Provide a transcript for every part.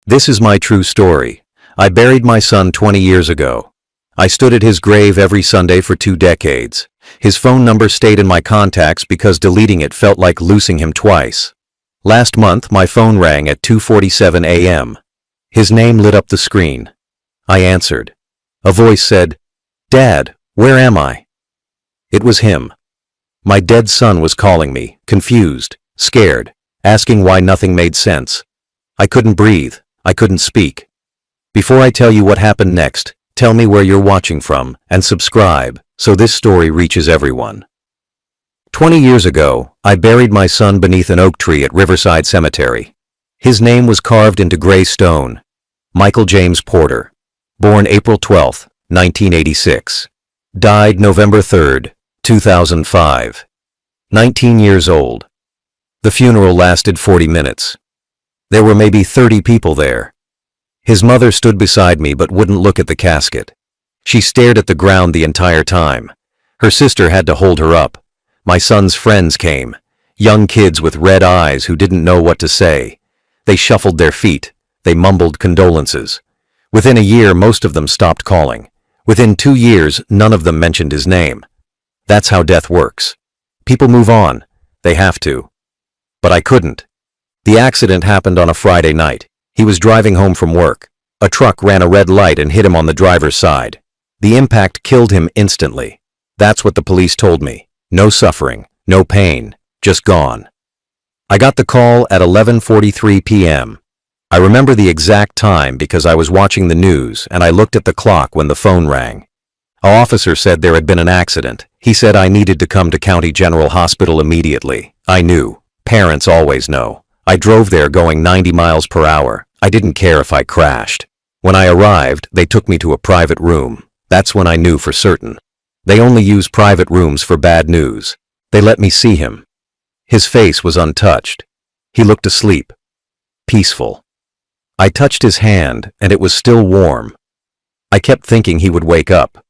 This is my true story. I buried my son 20 years ago. I stood at his grave every Sunday for 2 decades. His phone number stayed in my contacts because deleting it felt like losing him twice. Last month, my phone rang at 2:47 a.m. His name lit up the screen. I answered. A voice said, "Dad, where am I?" It was him. My dead son was calling me, confused, scared, asking why nothing made sense. I couldn't breathe. I couldn't speak. Before I tell you what happened next, tell me where you're watching from and subscribe so this story reaches everyone. 20 years ago, I buried my son beneath an oak tree at Riverside Cemetery. His name was carved into gray stone. Michael James Porter. Born April 12, 1986. Died November 3, 2005. 19 years old. The funeral lasted 40 minutes. There were maybe 30 people there. His mother stood beside me but wouldn't look at the casket. She stared at the ground the entire time. Her sister had to hold her up. My son's friends came, young kids with red eyes who didn't know what to say. They shuffled their feet. They mumbled condolences. Within a year, most of them stopped calling. Within 2 years, none of them mentioned his name. That's how death works. People move on. They have to. But I couldn't. The accident happened on a Friday night. He was driving home from work. A truck ran a red light and hit him on the driver's side. The impact killed him instantly. That's what the police told me. No suffering, no pain, just gone. I got the call at 11:43 p.m. I remember the exact time because I was watching the news and I looked at the clock when the phone rang. An officer said there had been an accident. He said I needed to come to County General Hospital immediately. I knew. Parents always know. I drove there going 90 miles per hour. I didn't care if I crashed. When I arrived, they took me to a private room. That's when I knew for certain. They only use private rooms for bad news. They let me see him. His face was untouched. He looked asleep. Peaceful. I touched his hand, and it was still warm. I kept thinking he would wake up.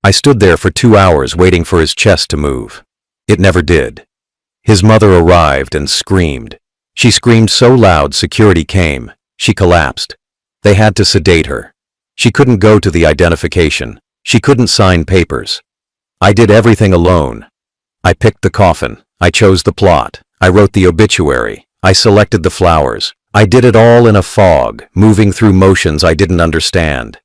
I stood there for 2 hours waiting for his chest to move. It never did. His mother arrived and screamed. She screamed so loud security came. She collapsed. They had to sedate her. She couldn't go to the identification. She couldn't sign papers. I did everything alone. I picked the coffin. I chose the plot. I wrote the obituary. I selected the flowers. I did it all in a fog, moving through motions I didn't understand.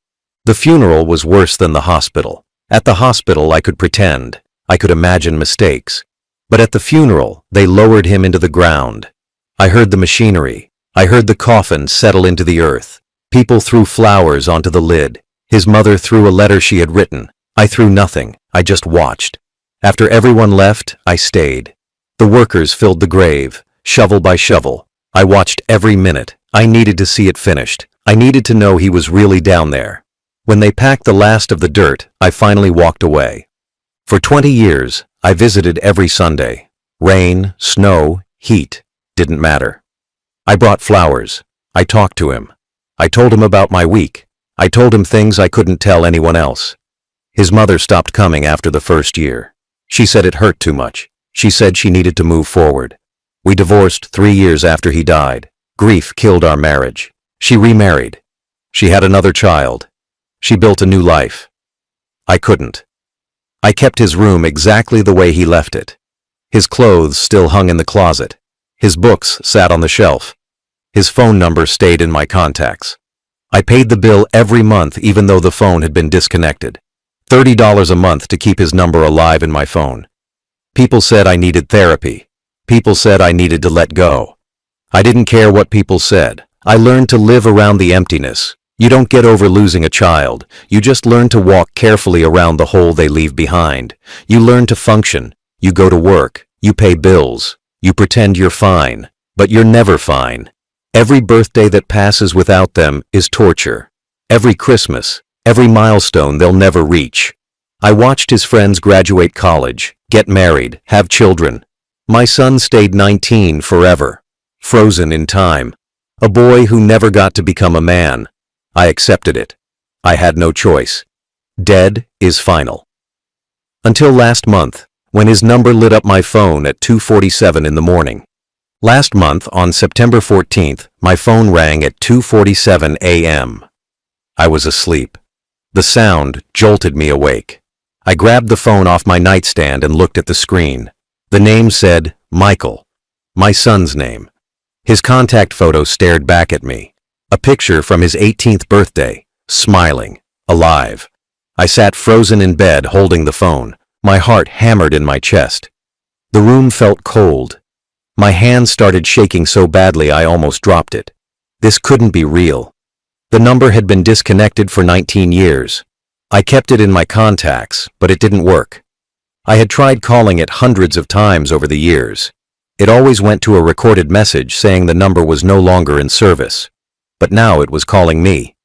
The funeral was worse than the hospital. At the hospital, I could pretend. I could imagine mistakes. But at the funeral, they lowered him into the ground. I heard the machinery. I heard the coffin settle into the earth. People threw flowers onto the lid. His mother threw a letter she had written. I threw nothing. I just watched. After everyone left, I stayed. The workers filled the grave, shovel by shovel. I watched every minute. I needed to see it finished. I needed to know he was really down there. When they packed the last of the dirt, I finally walked away. For 20 years, I visited every Sunday. Rain, snow, heat, didn't matter. I brought flowers. I talked to him. I told him about my week. I told him things I couldn't tell anyone else. His mother stopped coming after the first year. She said it hurt too much. She said she needed to move forward. We divorced 3 years after he died. Grief killed our marriage. She remarried. She had another child. She built a new life. I couldn't. I kept his room exactly the way he left it. His clothes still hung in the closet. His books sat on the shelf. His phone number stayed in my contacts. I paid the bill every month even though the phone had been disconnected. $30 a month to keep his number alive in my phone. People said I needed therapy. People said I needed to let go. I didn't care what people said. I learned to live around the emptiness. You don't get over losing a child. You just learn to walk carefully around the hole they leave behind. You learn to function. You go to work. You pay bills. You pretend you're fine. But you're never fine. Every birthday that passes without them is torture. Every Christmas, every milestone they'll never reach. I watched his friends graduate college, get married, have children. My son stayed 19 forever. Frozen in time. A boy who never got to become a man. I accepted it. I had no choice. Dead is final. Until last month, when his number lit up my phone at 2:47 in the morning. Last month, on September 14th, my phone rang at 2:47 a.m. I was asleep. The sound jolted me awake. I grabbed the phone off my nightstand and looked at the screen. The name said Michael, my son's name. His contact photo stared back at me. A picture from his 18th birthday, smiling, alive. I sat frozen in bed holding the phone, my heart hammered in my chest. The room felt cold. My hand started shaking so badly I almost dropped it. This couldn't be real. The number had been disconnected for 19 years. I kept it in my contacts, but it didn't work. I had tried calling it hundreds of times over the years. It always went to a recorded message saying the number was no longer in service. But now it was calling me.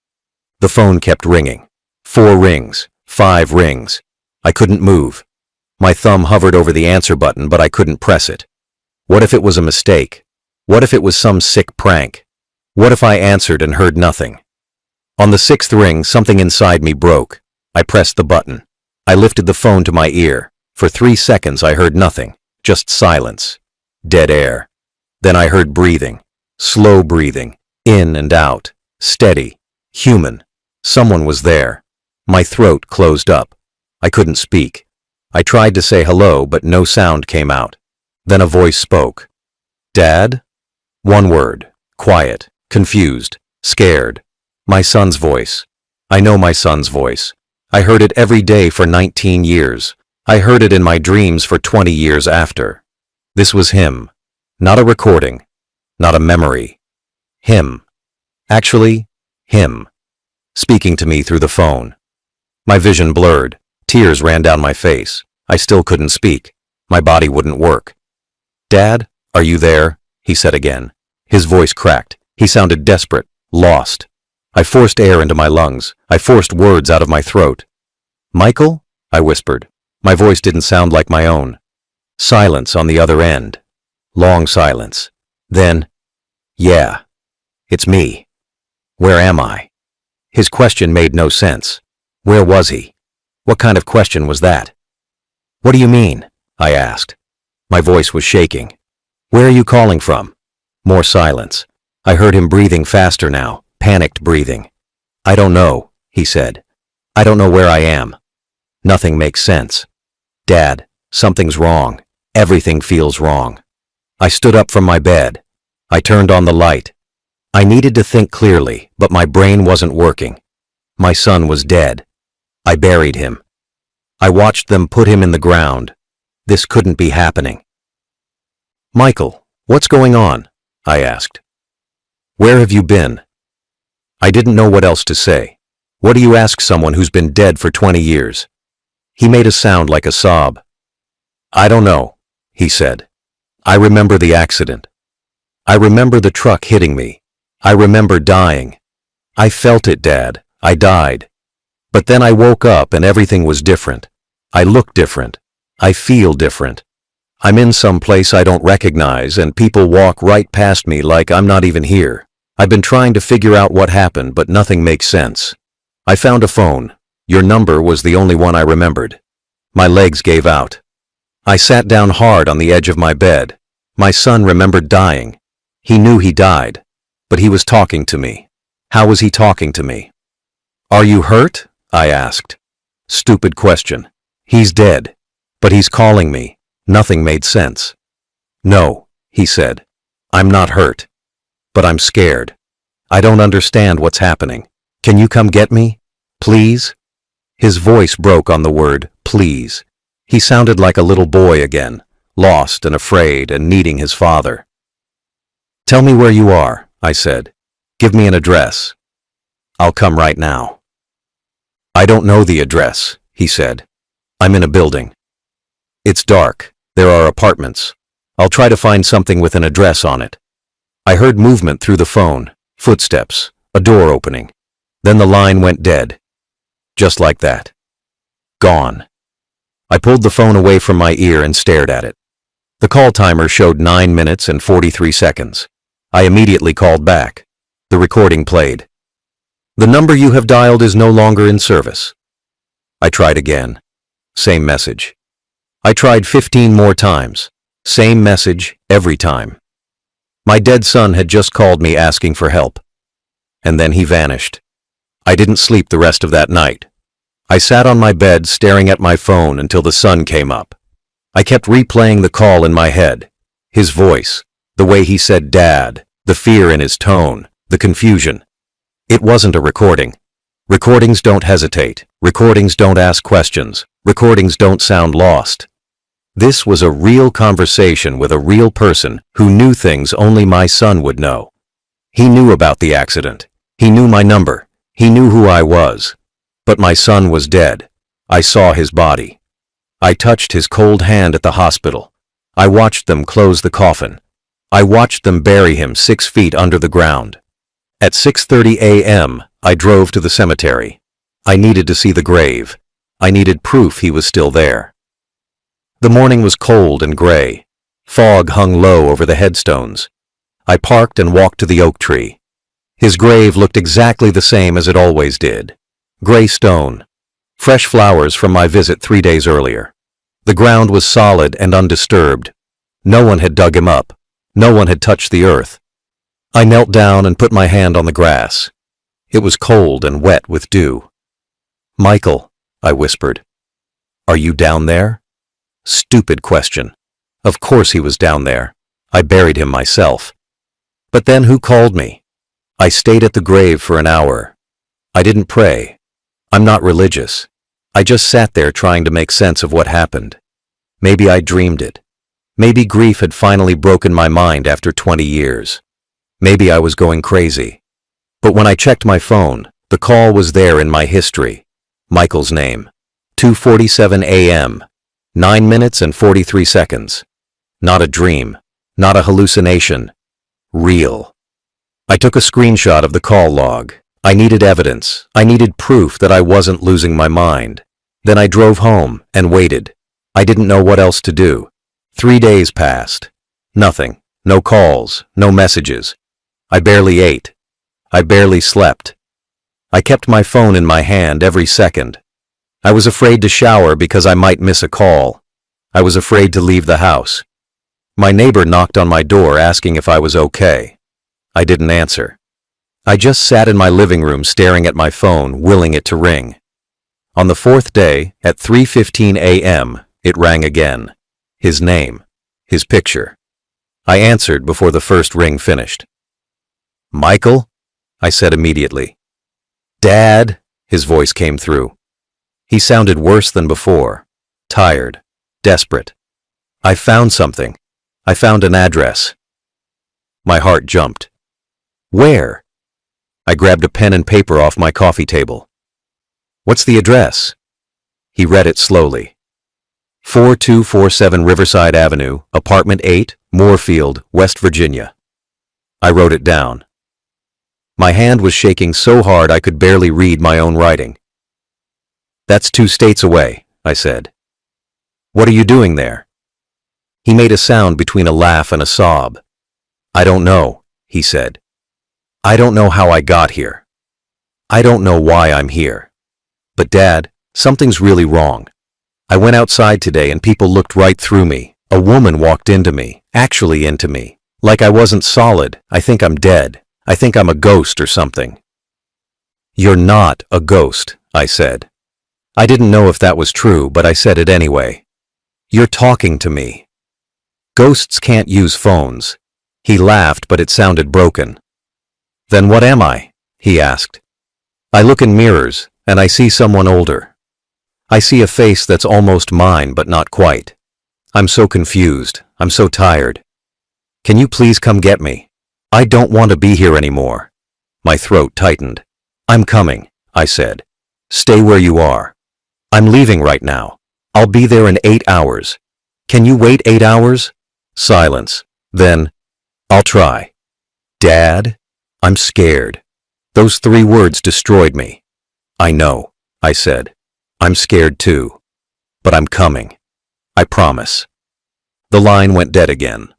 The phone kept ringing. 4 rings, 5 rings. I couldn't move. My thumb hovered over the answer button, but I couldn't press it. What if it was a mistake? What if it was some sick prank? What if I answered and heard nothing? On the 6th ring, something inside me broke. I pressed the button. I lifted the phone to my ear. For 3 seconds I heard nothing, just silence. Dead air. Then I heard breathing. Slow breathing. In and out. Steady. Human. Someone was there. My throat closed up. I couldn't speak. I tried to say hello, but no sound came out. Then a voice spoke. Dad? One word. Quiet. Confused. Scared. My son's voice. I know my son's voice. I heard it every day for 19 years. I heard it in my dreams for 20 years after. This was him. Not a recording. Not a memory. Him. Actually, him. Speaking to me through the phone. My vision blurred. Tears ran down my face. I still couldn't speak. My body wouldn't work. Dad, are you there? He said again. His voice cracked. He sounded desperate, lost. I forced air into my lungs. I forced words out of my throat. Michael? I whispered. My voice didn't sound like my own. Silence on the other end. Long silence. Then, yeah, it's me. Where am I? His question made no sense. Where was he? What kind of question was that? What do you mean? I asked. My voice was shaking. Where are you calling from? More silence. I heard him breathing faster now, panicked breathing. I don't know, he said. I don't know where I am. Nothing makes sense. Dad, something's wrong. Everything feels wrong. I stood up from my bed. I turned on the light. I needed to think clearly, but my brain wasn't working. My son was dead. I buried him. I watched them put him in the ground. This couldn't be happening. Michael, what's going on? I asked. Where have you been? I didn't know what else to say. What do you ask someone who's been dead for 20 years? He made a sound like a sob. I don't know, he said. I remember the accident. I remember the truck hitting me. I remember dying. I felt it, Dad. I died. But then I woke up and everything was different. I look different. I feel different. I'm in some place I don't recognize and people walk right past me like I'm not even here. I've been trying to figure out what happened, but nothing makes sense. I found a phone. Your number was the only one I remembered. My legs gave out. I sat down hard on the edge of my bed. My son remembered dying. He knew he died, but he was talking to me. How was he talking to me? Are you hurt? I asked. Stupid question. He's dead, but he's calling me. Nothing made sense. No, he said. I'm not hurt, but I'm scared. I don't understand what's happening. Can you come get me? Please? His voice broke on the word, please. He sounded like a little boy again, lost and afraid and needing his father. Tell me where you are, I said. Give me an address. I'll come right now. I don't know the address, he said. I'm in a building. It's dark. There are apartments. I'll try to find something with an address on it. I heard movement through the phone, footsteps, a door opening. Then the line went dead. Just like that. Gone. I pulled the phone away from my ear and stared at it. The call timer showed 9 minutes and 43 seconds. I immediately called back. The recording played. The number you have dialed is no longer in service. I tried again. Same message. I tried 15 more times. Same message every time. My dead son had just called me asking for help. And then he vanished. I didn't sleep the rest of that night. I sat on my bed staring at my phone until the sun came up. I kept replaying the call in my head. His voice, the way he said Dad, the fear in his tone, the confusion. It wasn't a recording. Recordings don't hesitate. Recordings don't ask questions. Recordings don't sound lost. This was a real conversation with a real person who knew things only my son would know. He knew about the accident. He knew my number. He knew who I was. But my son was dead. I saw his body. I touched his cold hand at the hospital. I watched them close the coffin. I watched them bury him 6 feet under the ground. At 6:30 a.m., I drove to the cemetery. I needed to see the grave. I needed proof he was still there. The morning was cold and gray. Fog hung low over the headstones. I parked and walked to the oak tree. His grave looked exactly the same as it always did. Gray stone. Fresh flowers from my visit 3 days earlier. The ground was solid and undisturbed. No one had dug him up. No one had touched the earth. I knelt down and put my hand on the grass. It was cold and wet with dew. "Michael," I whispered. "Are you down there?" Stupid question. Of course he was down there. I buried him myself. But then who called me? I stayed at the grave for an hour. I didn't pray. I'm not religious. I just sat there trying to make sense of what happened. Maybe I dreamed it. Maybe grief had finally broken my mind after 20 years. Maybe I was going crazy. But when I checked my phone, the call was there in my history. Michael's name. 2:47 a.m. 9 minutes and 43 seconds. Not a dream. Not a hallucination. Real. I took a screenshot of the call log. I needed evidence. I needed proof that I wasn't losing my mind. Then I drove home and waited. I didn't know what else to do. 3 days passed. Nothing. No calls. No messages. I barely ate. I barely slept. I kept my phone in my hand every second. I was afraid to shower because I might miss a call. I was afraid to leave the house. My neighbor knocked on my door asking if I was okay. I didn't answer. I just sat in my living room staring at my phone, willing it to ring. On the 4th day, at 3:15 a.m., it rang again. His name. His picture. I answered before the first ring finished. "Michael?" I said immediately. "Dad?" His voice came through. He sounded worse than before. Tired. Desperate. "I found something. I found an address." My heart jumped. "Where?" I grabbed a pen and paper off my coffee table. "What's the address?" He read it slowly. 4247 Riverside Avenue, Apartment 8, Moorfield, West Virginia. I wrote it down. My hand was shaking so hard I could barely read my own writing. "That's 2 states away," I said. "What are you doing there?" He made a sound between a laugh and a sob. "I don't know," he said. "I don't know how I got here. I don't know why I'm here. But Dad, something's really wrong. I went outside today and people looked right through me. A woman walked into me, actually into me. Like I wasn't solid. I think I'm dead. I think I'm a ghost or something." "You're not a ghost," I said. I didn't know if that was true, but I said it anyway. "You're talking to me. Ghosts can't use phones." He laughed, but it sounded broken. "Then what am I?" he asked. "I look in mirrors, and I see someone older. I see a face that's almost mine, but not quite. I'm so confused. I'm so tired. Can you please come get me? I don't want to be here anymore." My throat tightened. "I'm coming," I said. "Stay where you are. I'm leaving right now. I'll be there in 8 hours. Can you wait 8 hours?" Silence. Then, "I'll try." "Dad?" "I'm scared." Those 3 words destroyed me. "I know," I said. "I'm scared too. But I'm coming. I promise." The line went dead again.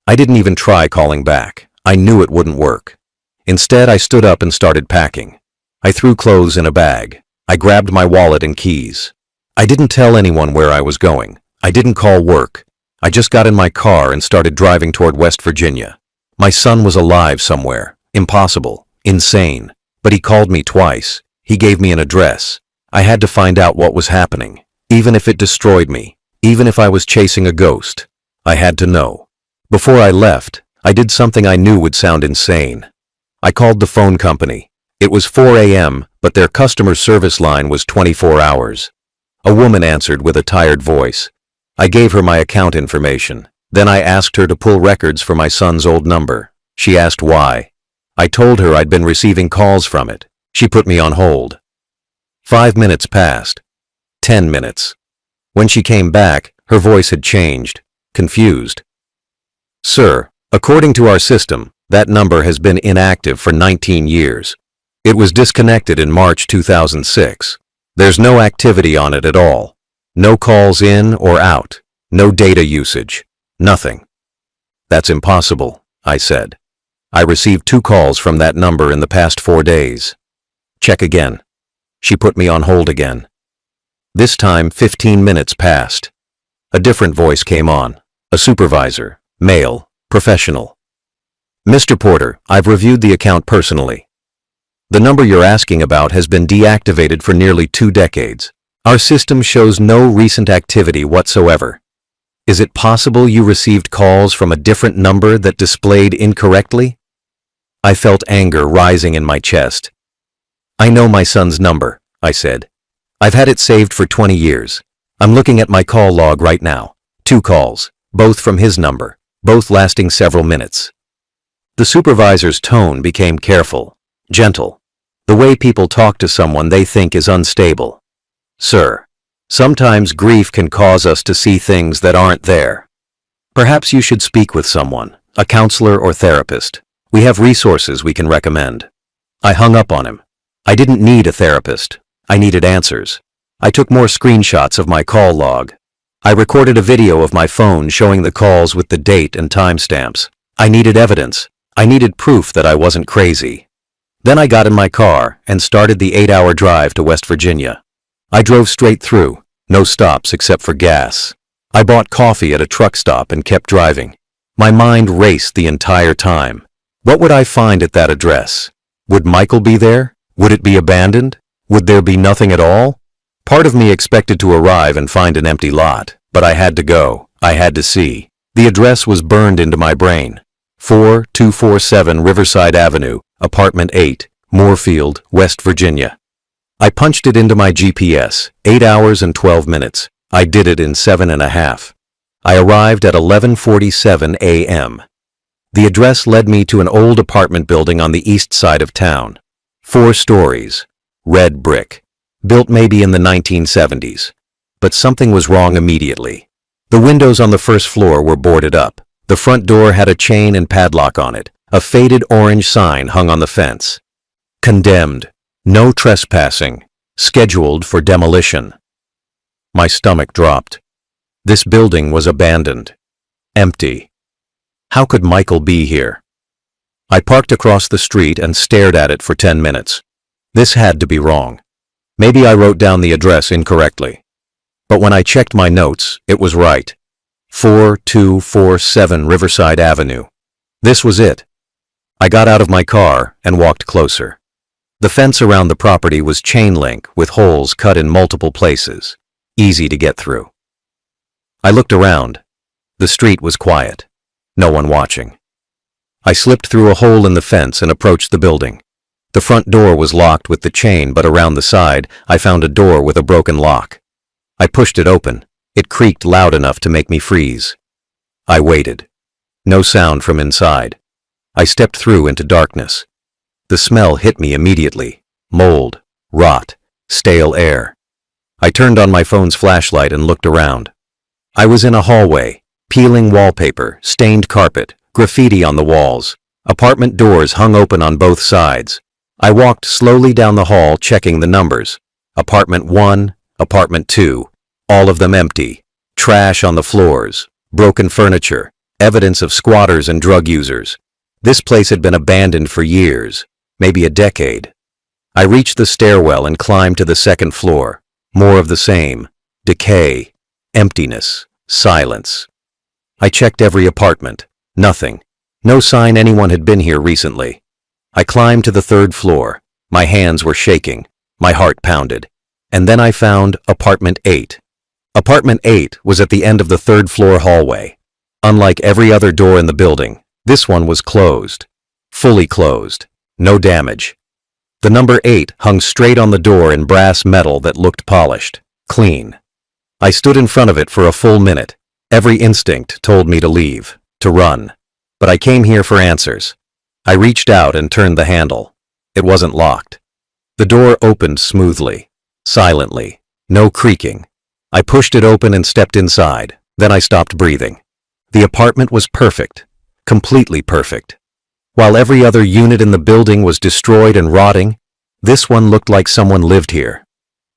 I didn't even try calling back. I knew it wouldn't work. Instead, I stood up and started packing. I threw clothes in a bag. I grabbed my wallet and keys. I didn't tell anyone where I was going. I didn't call work. I just got in my car and started driving toward West Virginia. My son was alive somewhere. Impossible. Insane. But he called me twice. He gave me an address. I had to find out what was happening. Even if it destroyed me. Even if I was chasing a ghost. I had to know. Before I left, I did something I knew would sound insane. I called the phone company. It was 4 a.m., but their customer service line was 24 hours. A woman answered with a tired voice. I gave her my account information. Then I asked her to pull records for my son's old number. She asked why. I told her I'd been receiving calls from it. She put me on hold. 5 minutes passed. 10 minutes. When she came back, her voice had changed. Confused. Sir, according to our system, that number has been inactive for 19 years. It was disconnected in March 2006. There's no activity on it at all. No calls in or out. No data usage. Nothing. That's impossible, I said. I received 2 calls from that number in the past 4 days. Check again. She put me on hold again. This time, 15 minutes passed. A different voice came on. A supervisor. Male. Professional. Mr. Porter, I've reviewed the account personally. The number you're asking about has been deactivated for nearly 2 decades. Our system shows no recent activity whatsoever. Is it possible you received calls from a different number that displayed incorrectly? I felt anger rising in my chest. I know my son's number, I said. I've had it saved for 20 years. I'm looking at my call log right now. 2 calls, both from his number, both lasting several minutes. The supervisor's tone became careful, gentle, the way people talk to someone they think is unstable. Sir, sometimes grief can cause us to see things that aren't there. Perhaps you should speak with someone, a counselor or therapist. We have resources we can recommend. I hung up on him. I didn't need a therapist. I needed answers. I took more screenshots of my call log. I recorded a video of my phone showing the calls with the date and timestamps. I needed evidence. I needed proof that I wasn't crazy. Then I got in my car and started the 8-hour drive to West Virginia. I drove straight through, no stops except for gas. I bought coffee at a truck stop and kept driving. My mind raced the entire time. What would I find at that address? Would Michael be there? Would it be abandoned? Would there be nothing at all? Part of me expected to arrive and find an empty lot, but I had to go. I had to see. The address was burned into my brain. 4247 Riverside Avenue, Apartment 8, Moorfield, West Virginia. I punched it into my GPS, 8 hours and 12 minutes. I did it in 7.5. I arrived at 11:47 a.m. The address led me to an old apartment building on the east side of town. 4 stories, red brick, built maybe in the 1970s. But something was wrong immediately. The windows on the first floor were boarded up. The front door had a chain and padlock on it. A faded orange sign hung on the fence. Condemned. No trespassing. Scheduled for demolition. My stomach dropped. This building was abandoned. Empty. How could Michael be here? I parked across the street and stared at it for 10 minutes. This had to be wrong. Maybe I wrote down the address incorrectly. But when I checked my notes, it was right. 4247 Riverside Avenue. This was it. I got out of my car and walked closer. The fence around the property was chain link with holes cut in multiple places. Easy to get through. I looked around. The street was quiet. No one watching. I slipped through a hole in the fence and approached the building. The front door was locked with the chain, but around the side, I found a door with a broken lock. I pushed it open. It creaked loud enough to make me freeze. I waited. No sound from inside. I stepped through into darkness. The smell hit me immediately. Mold, rot, stale air. I turned on my phone's flashlight and looked around. I was in a hallway, peeling wallpaper, stained carpet, graffiti on the walls. Apartment doors hung open on both sides. I walked slowly down the hall, checking the numbers. Apartment 1, Apartment 2, all of them empty. Trash on the floors, broken furniture, evidence of squatters and drug users. This place had been abandoned for years, maybe a decade. I reached the stairwell and climbed to the second floor. More of the same. Decay, emptiness, silence. I checked every apartment. Nothing. No sign anyone had been here recently. I climbed to the third floor. My hands were shaking. My heart pounded. And then I found apartment 8. Apartment 8 was at the end of the third floor hallway. Unlike every other door in the building, this one was closed. Fully closed. No damage. The number 8 hung straight on the door in brass metal that looked polished. Clean. I stood in front of it for a full minute. Every instinct told me to leave, to run. But I came here for answers. I reached out and turned the handle. It wasn't locked. The door opened smoothly, silently, no creaking. I pushed it open and stepped inside. Then I stopped breathing. The apartment was perfect, completely perfect. While every other unit in the building was destroyed and rotting, this one looked like someone lived here.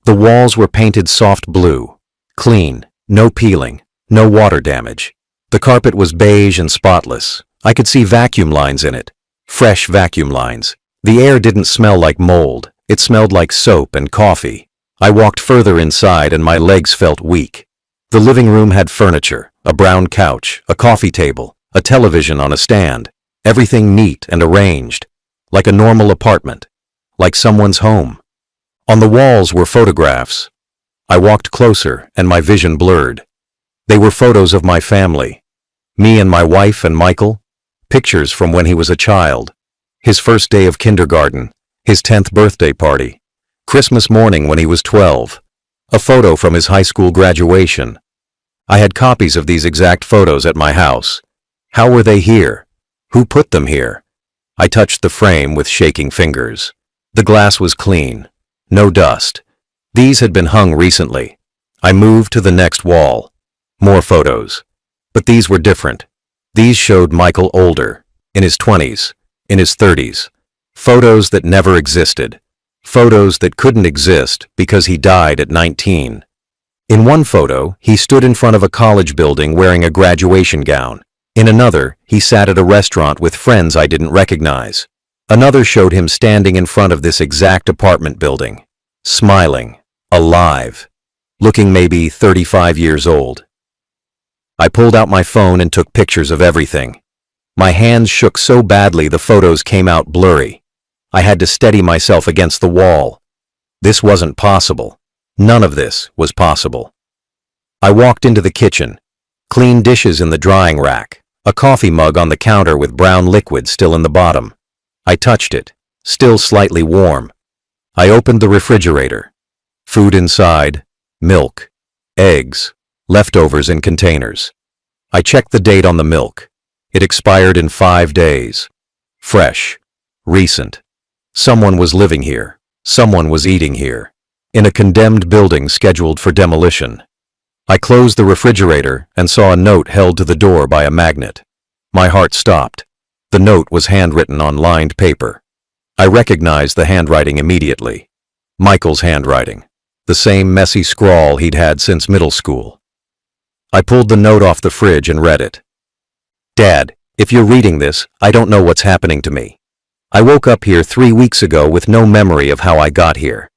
The walls were painted soft blue, clean, no peeling, no water damage. The carpet was beige and spotless. I could see vacuum lines in it, fresh vacuum lines. The air didn't smell like mold, it smelled like soap and coffee. I walked further inside and my legs felt weak. The living room had furniture, a brown couch, a coffee table, a television on a stand. Everything neat and arranged, like a normal apartment, like someone's home. On the walls were photographs. I walked closer and my vision blurred. They were photos of my family. Me and my wife and Michael. Pictures from when he was a child. His first day of kindergarten. His 10th birthday party. Christmas morning when he was 12. A photo from his high school graduation. I had copies of these exact photos at my house. How were they here? Who put them here? I touched the frame with shaking fingers. The glass was clean. No dust. These had been hung recently. I moved to the next wall. More photos. But these were different. These showed Michael older, in his 20s, in his 30s. Photos that never existed. Photos that couldn't exist because he died at 19. In one photo, he stood in front of a college building wearing a graduation gown. In another, he sat at a restaurant with friends I didn't recognize. Another showed him standing in front of this exact apartment building, smiling, alive, looking maybe 35 years old. I pulled out my phone and took pictures of everything. My hands shook so badly the photos came out blurry. I had to steady myself against the wall. This wasn't possible. None of this was possible. I walked into the kitchen. Clean dishes in the drying rack. A coffee mug on the counter with brown liquid still in the bottom. I touched it, still slightly warm. I opened the refrigerator. Food inside, milk, eggs, leftovers in containers. I checked the date on the milk. It expired in 5 days. Fresh, recent. Someone was living here. Someone was eating here. In a condemned building scheduled for demolition. I closed the refrigerator and saw a note held to the door by a magnet. My heart stopped. The note was handwritten on lined paper. I recognized the handwriting immediately. Michael's handwriting. The same messy scrawl he'd had since middle school. I pulled the note off the fridge and read it. Dad, if you're reading this, I don't know what's happening to me. I woke up here 3 weeks ago with no memory of how I got here.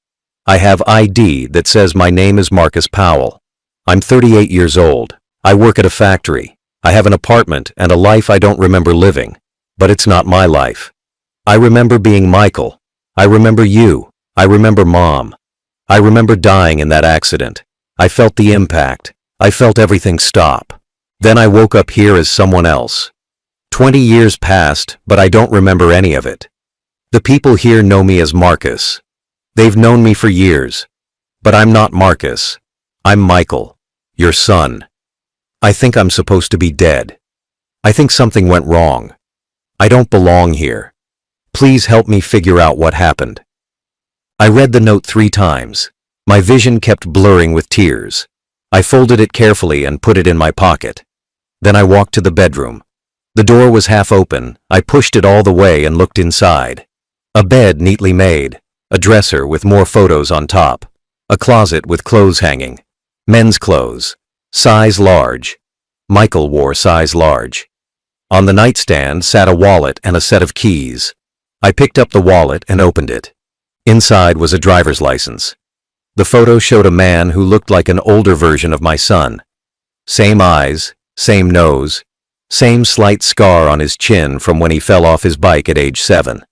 I have ID that says my name is Marcus Powell. I'm 38 years old. I work at a factory. I have an apartment and a life I don't remember living. But it's not my life. I remember being Michael. I remember you. I remember Mom. I remember dying in that accident. I felt the impact. I felt everything stop. Then I woke up here as someone else. 20 years passed, but I don't remember any of it. The people here know me as Marcus. They've known me for years. But I'm not Marcus. I'm Michael, your son. I think I'm supposed to be dead. I think something went wrong. I don't belong here. Please help me figure out what happened. I read the note 3 times. My vision kept blurring with tears. I folded it carefully and put it in my pocket. Then I walked to the bedroom. The door was half open. I pushed it all the way and looked inside. A bed neatly made. A dresser with more photos on top. A closet with clothes hanging. Men's clothes. Size large. Michael wore size large. On the nightstand sat a wallet and a set of keys. I picked up the wallet and opened it. Inside was a driver's license. The photo showed a man who looked like an older version of my son. Same eyes, same nose, Same slight scar on his chin from when he fell off his bike at age 7.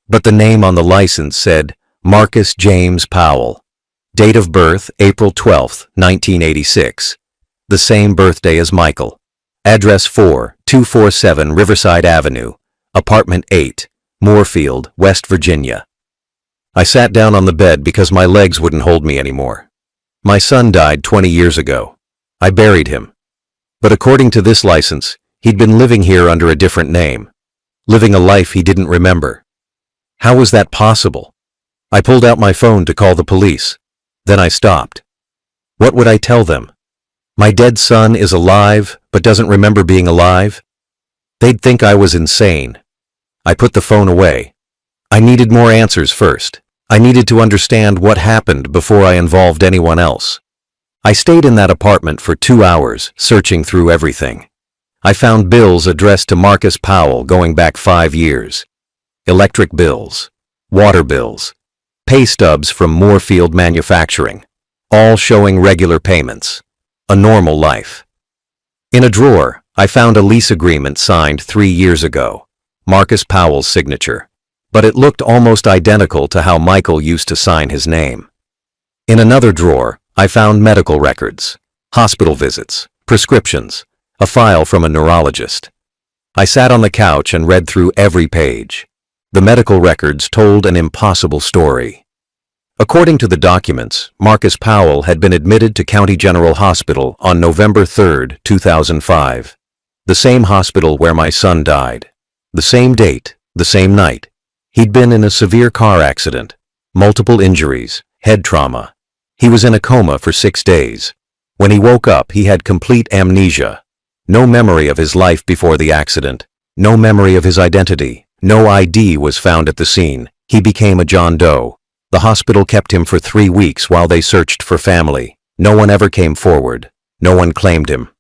But the name on the license said Marcus James Powell. Date of birth, April 12, 1986. The same birthday as Michael. Address 4247 Riverside Avenue, Apartment 8, Moorfield, West Virginia. I sat down on the bed because my legs wouldn't hold me anymore. My son died 20 years ago. I buried him. But according to this license, he'd been living here under a different name, living a life he didn't remember. How was that possible? I pulled out my phone to call the police. Then I stopped. What would I tell them? My dead son is alive, but doesn't remember being alive? They'd think I was insane. I put the phone away. I needed more answers first. I needed to understand what happened before I involved anyone else. I stayed in that apartment for 2 hours, searching through everything. I found bills addressed to Marcus Powell going back 5 years. Electric bills, water bills, pay stubs from Moorfield Manufacturing, all showing regular payments. A normal life. In a drawer, I found a lease agreement signed 3 years ago, Marcus Powell's signature, but it looked almost identical to how Michael used to sign his name. In another drawer, I found medical records, hospital visits, prescriptions, a file from a neurologist. I sat on the couch and read through every page. The medical records told an impossible story. According to the documents, Marcus Powell had been admitted to County General Hospital on November 3, 2005. The same hospital where my son died. The same date, the same night. He'd been in a severe car accident, multiple injuries, head trauma. He was in a coma for 6 days. When he woke up, he had complete amnesia. No memory of his life before the accident. No memory of his identity. No ID was found at the scene. He became a John Doe. The hospital kept him for 3 weeks while they searched for family. No one ever came forward. No one claimed him.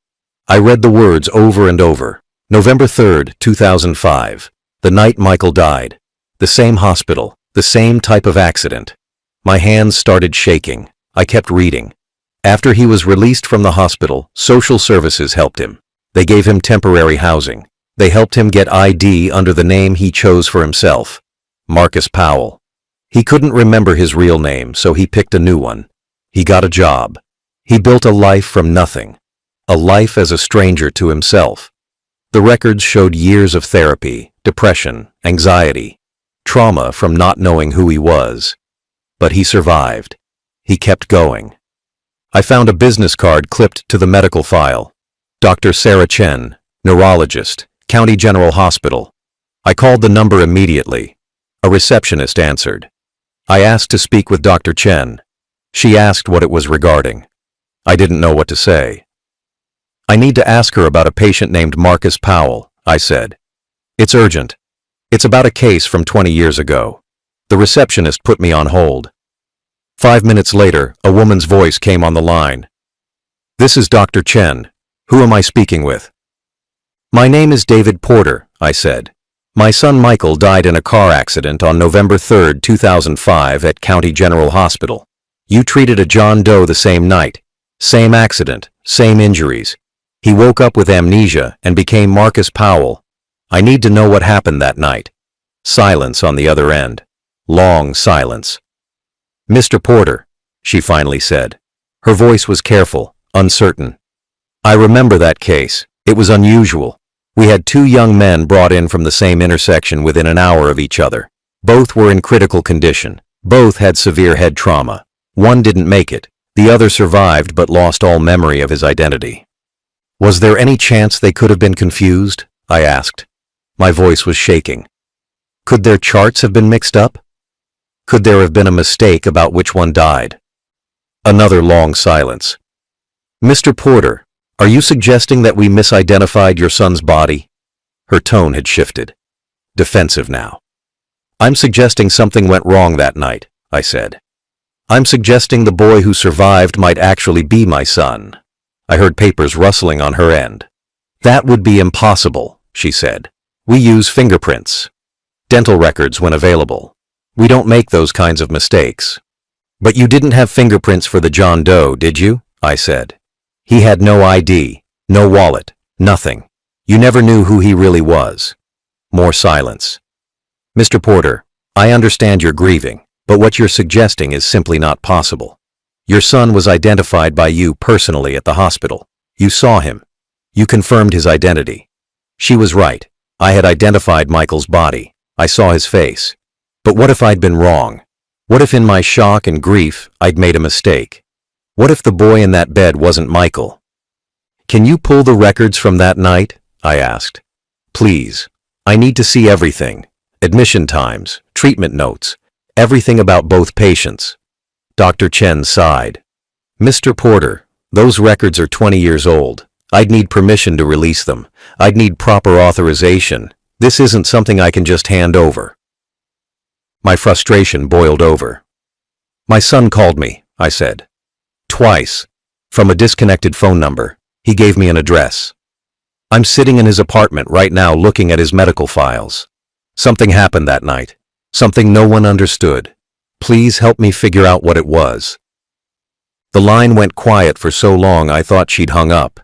I read the words over and over. November 3, 2005. The night Michael died. The same hospital. The same type of accident. My hands started shaking. I kept reading. After he was released from the hospital, social services helped him. They gave him temporary housing. They helped him get ID under the name he chose for himself. Marcus Powell. He couldn't remember his real name, so he picked a new one. He got a job. He built a life from nothing. A life as a stranger to himself. The records showed years of therapy, depression, anxiety, trauma from not knowing who he was. But he survived. He kept going. I found a business card clipped to the medical file. Dr. Sarah Chen, neurologist, County General Hospital. I called the number immediately. A receptionist answered. I asked to speak with Dr. Chen. She asked what it was regarding. I didn't know what to say. I need to ask her about a patient named Marcus Powell, I said. It's urgent. It's about a case from 20 years ago. The receptionist put me on hold. 5 minutes later, a woman's voice came on the line. This is Dr. Chen. Who am I speaking with? My name is David Porter, I said. My son Michael died in a car accident on November 3, 2005 at County General Hospital. You treated a John Doe the same night. Same accident, same injuries. He woke up with amnesia and became Marcus Powell. I need to know what happened that night. Silence on the other end. Long silence. Mr. Porter, she finally said. Her voice was careful, uncertain. I remember that case. It was unusual. We had 2 young men brought in from the same intersection within an hour of each other. Both were in critical condition. Both had severe head trauma. One didn't make it. The other survived but lost all memory of his identity. Was there any chance they could have been confused? I asked. My voice was shaking. Could their charts have been mixed up? Could there have been a mistake about which one died? Another long silence. Mr. Porter, are you suggesting that we misidentified your son's body? Her tone had shifted. Defensive now. I'm suggesting something went wrong that night, I said. I'm suggesting the boy who survived might actually be my son. I heard papers rustling on her end. That would be impossible, she said. We use fingerprints. Dental records when available. We don't make those kinds of mistakes. But you didn't have fingerprints for the John Doe, did you? I said. He had no ID, no wallet, nothing. You never knew who he really was. More silence. Mr. Porter, I understand you're grieving, but what you're suggesting is simply not possible. Your son was identified by you personally at the hospital. You saw him. You confirmed his identity. She was right. I had identified Michael's body. I saw his face. But what if I'd been wrong? What if in my shock and grief I'd made a mistake? What if the boy in that bed wasn't Michael? Can you pull the records from that night? I asked. Please. I need to see everything. Admission times, treatment notes, everything about both patients. Dr. Chen sighed. Mr. Porter, those records are 20 years old. I'd need permission to release them. I'd need proper authorization. This isn't something I can just hand over. My frustration boiled over. My son called me, I said. Twice. From a disconnected phone number. He gave me an address. I'm sitting in his apartment right now looking at his medical files. Something happened that night. Something no one understood. Please help me figure out what it was. The line went quiet for so long I thought she'd hung up.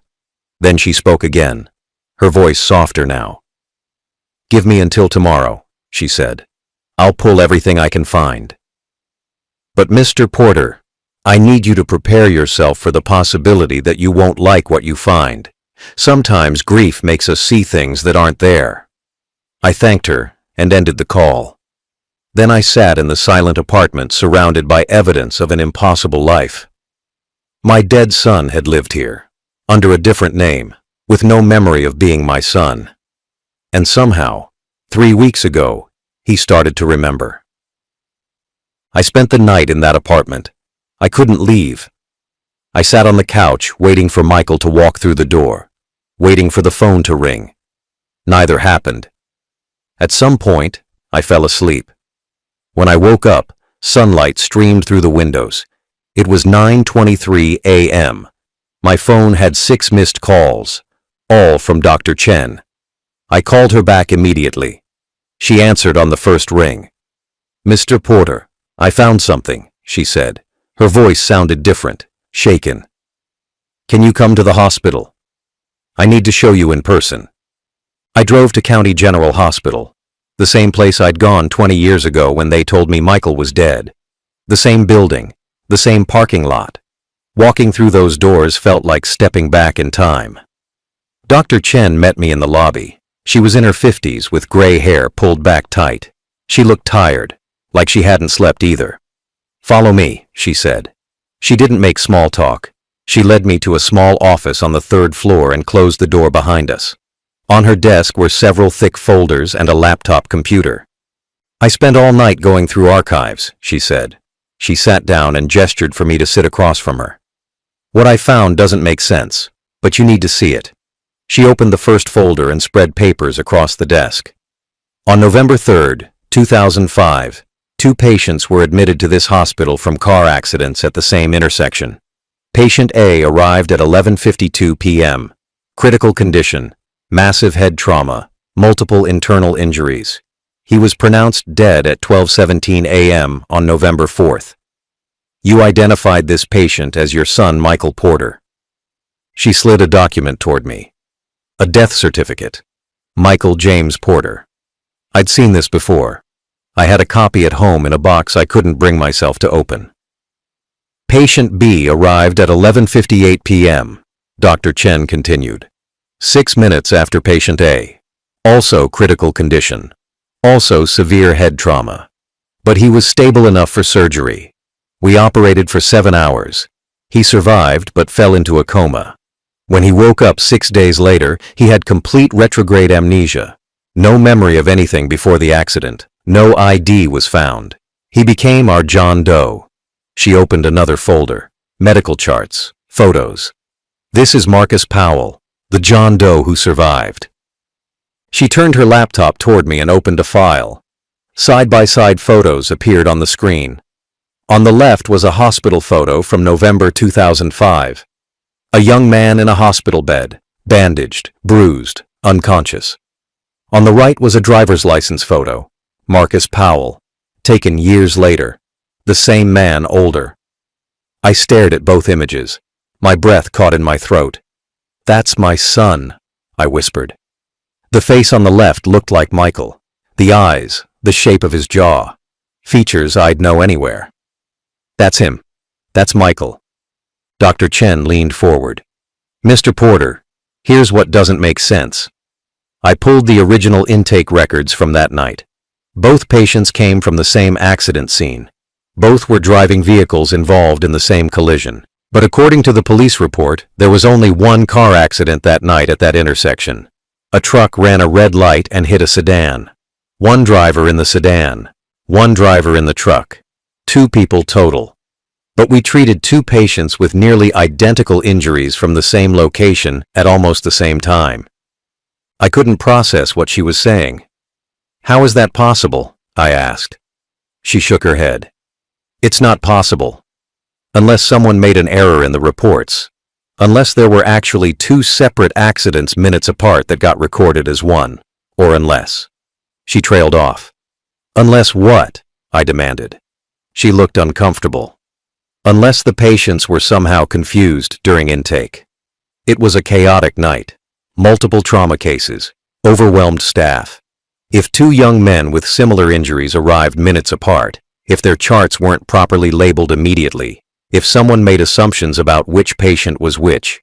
Then she spoke again, her voice softer now. Give me until tomorrow, she said. I'll pull everything I can find. But Mr. Porter, I need you to prepare yourself for the possibility that you won't like what you find. Sometimes grief makes us see things that aren't there. I thanked her and ended the call. Then I sat in the silent apartment surrounded by evidence of an impossible life. My dead son had lived here, under a different name, with no memory of being my son. And somehow, 3 weeks ago, he started to remember. I spent the night in that apartment. I couldn't leave. I sat on the couch waiting for Michael to walk through the door, waiting for the phone to ring. Neither happened. At some point, I fell asleep. When I woke up, sunlight streamed through the windows. It was 9:23 a.m. My phone had 6 missed calls, all from Dr. Chen. I called her back immediately. She answered on the first ring. Mr. Porter, I found something, she said. Her voice sounded different, shaken. Can you come to the hospital? I need to show you in person. I drove to County General Hospital, the same place I'd gone 20 years ago when they told me Michael was dead. The same building, the same parking lot. Walking through those doors felt like stepping back in time. Dr. Chen met me in the lobby. She was in her 50s with gray hair pulled back tight. She looked tired, like she hadn't slept either. Follow me, she said. She didn't make small talk. She led me to a small office on the 3rd floor and closed the door behind us. On her desk were several thick folders and a laptop computer. I spent all night going through archives, she said. She sat down and gestured for me to sit across from her. What I found doesn't make sense, but you need to see it. She opened the first folder and spread papers across the desk. On November 3, 2005, 2 patients were admitted to this hospital from car accidents at the same intersection. Patient A arrived at 11:52 p.m. Critical condition, massive head trauma, multiple internal injuries. He was pronounced dead at 12:17 a.m. on November 4th. You identified this patient as your son, Michael Porter. She slid a document toward me. A death certificate. Michael James Porter. I'd seen this before. I had a copy at home in a box I couldn't bring myself to open. Patient B arrived at 11:58 p.m., Dr. Chen continued. 6 minutes after patient A. Also critical condition. Also severe head trauma. But he was stable enough for surgery. We operated for 7 hours. He survived but fell into a coma. When he woke up 6 days later, he had complete retrograde amnesia. No memory of anything before the accident. No ID was found. He became our John Doe. She opened another folder. Medical charts. Photos. This is Marcus Powell, the John Doe who survived. She turned her laptop toward me and opened a file. Side-by-side photos appeared on the screen. On the left was a hospital photo from November 2005. A young man in a hospital bed, bandaged, bruised, unconscious. On the right was a driver's license photo, Marcus Powell, taken years later. The same man, older. I stared at both images. My breath caught in my throat. That's my son, I whispered. The face on the left looked like Michael. The eyes, the shape of his jaw. Features I'd know anywhere. That's him. That's Michael. Dr. Chen leaned forward. Mr. Porter, here's what doesn't make sense. I pulled the original intake records from that night. Both patients came from the same accident scene. Both were driving vehicles involved in the same collision. But according to the police report, there was only one car accident that night at that intersection. A truck ran a red light and hit a sedan. One driver in the sedan. One driver in the truck. 2 people total. But we treated 2 patients with nearly identical injuries from the same location at almost the same time. I couldn't process what she was saying. How is that possible? I asked. She shook her head. It's not possible. Unless someone made an error in the reports. Unless there were actually 2 separate accidents minutes apart that got recorded as one. Or unless. She trailed off. Unless what? I demanded. She looked uncomfortable. Unless the patients were somehow confused during intake. It was a chaotic night. Multiple trauma cases. Overwhelmed staff. If 2 young men with similar injuries arrived minutes apart, if their charts weren't properly labeled immediately, if someone made assumptions about which patient was which.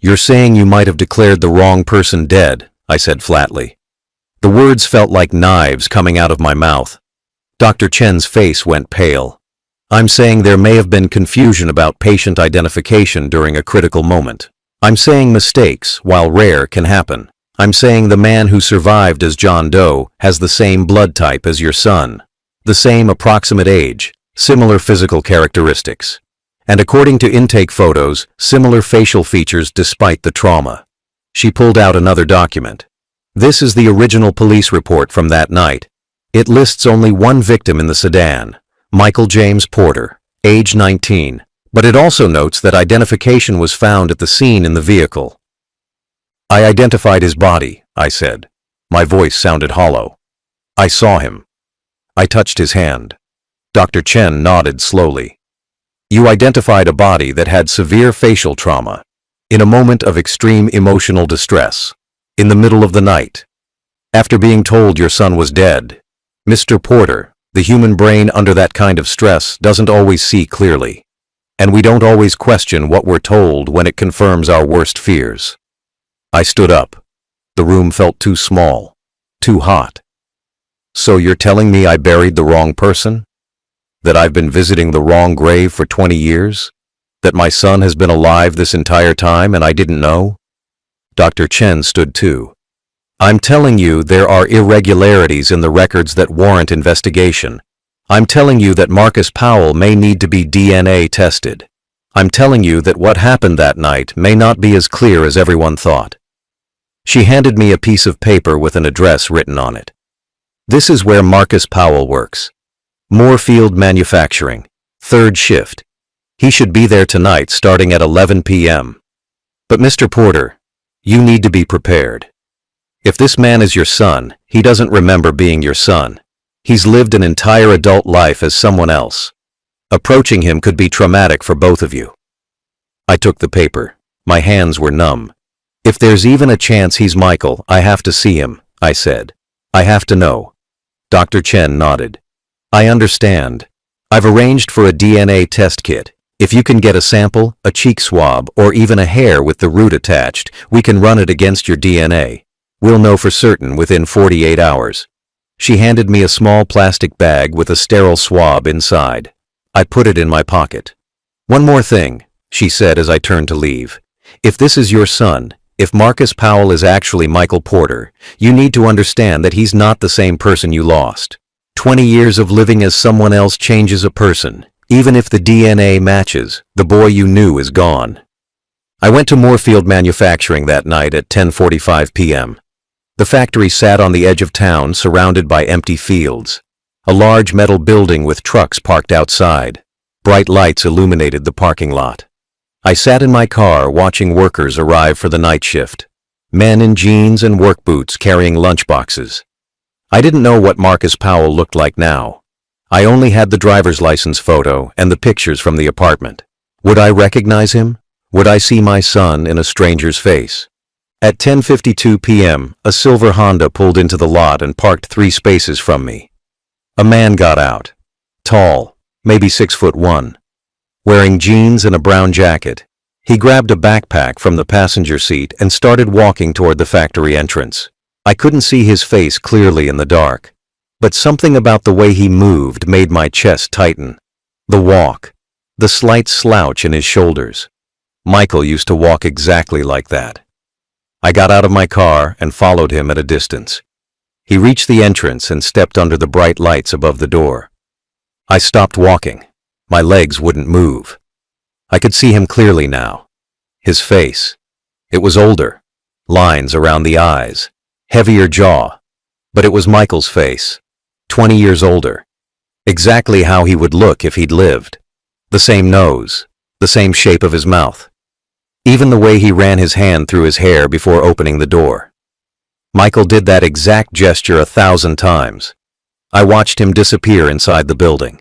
You're saying you might have declared the wrong person dead, I said flatly. The words felt like knives coming out of my mouth. Dr. Chen's face went pale. I'm saying there may have been confusion about patient identification during a critical moment. I'm saying mistakes, while rare, can happen. I'm saying the man who survived as John Doe has the same blood type as your son. The same approximate age, similar physical characteristics. And according to intake photos, similar facial features despite the trauma. She pulled out another document. This is the original police report from that night. It lists only one victim in the sedan, Michael James Porter, age 19, but it also notes that identification was found at the scene in the vehicle. I identified his body, I said. My voice sounded hollow. I saw him. I touched his hand. Dr. Chen nodded slowly. You identified a body that had severe facial trauma, in a moment of extreme emotional distress, in the middle of the night. After being told your son was dead, Mr. Porter, the human brain under that kind of stress doesn't always see clearly. And we don't always question what we're told when it confirms our worst fears. I stood up. The room felt too small, too hot. So you're telling me I buried the wrong person? That I've been visiting the wrong grave for 20 years? That my son has been alive this entire time and I didn't know? Dr. Chen stood too. I'm telling you there are irregularities in the records that warrant investigation. I'm telling you that Marcus Powell may need to be DNA tested. I'm telling you that what happened that night may not be as clear as everyone thought. She handed me a piece of paper with an address written on it. This is where Marcus Powell works. Moorfield Manufacturing, 3rd shift. He should be there tonight starting at 11 p.m. But Mr. Porter, you need to be prepared. If this man is your son, he doesn't remember being your son. He's lived an entire adult life as someone else. Approaching him could be traumatic for both of you. I took the paper. My hands were numb. If there's even a chance he's Michael, I have to see him, I said. I have to know. Dr. Chen nodded. I understand. I've arranged for a DNA test kit. If you can get a sample, a cheek swab, or even a hair with the root attached, we can run it against your DNA. We'll know for certain within 48 hours. She handed me a small plastic bag with a sterile swab inside. I put it in my pocket. One more thing, she said as I turned to leave. If this is your son, if Marcus Powell is actually Michael Porter, you need to understand that he's not the same person you lost. 20 years of living as someone else changes a person. Even if the DNA matches, the boy you knew is gone. I went to Moorfield Manufacturing that night at 10:45 p.m. The factory sat on the edge of town, surrounded by empty fields. A large metal building with trucks parked outside. Bright lights illuminated the parking lot. I sat in my car watching workers arrive for the night shift. Men in jeans and work boots carrying lunchboxes. I didn't know what Marcus Powell looked like now. I only had the driver's license photo and the pictures from the apartment. Would I recognize him? Would I see my son in a stranger's face? At 10:52 p.m., a silver Honda pulled into the lot and parked 3 spaces from me. A man got out. Tall, maybe 6'1", wearing jeans and a brown jacket. He grabbed a backpack from the passenger seat and started walking toward the factory entrance. I couldn't see his face clearly in the dark, but something about the way he moved made my chest tighten. The walk, the slight slouch in his shoulders. Michael used to walk exactly like that. I got out of my car and followed him at a distance. He reached the entrance and stepped under the bright lights above the door. I stopped walking. My legs wouldn't move. I could see him clearly now. His face. It was older. Lines around the eyes. Heavier jaw. But it was Michael's face. 20 years older. Exactly how he would look if he'd lived. The same nose. The same shape of his mouth. Even the way he ran his hand through his hair before opening the door. Michael did that exact gesture 1,000 times. I watched him disappear inside the building.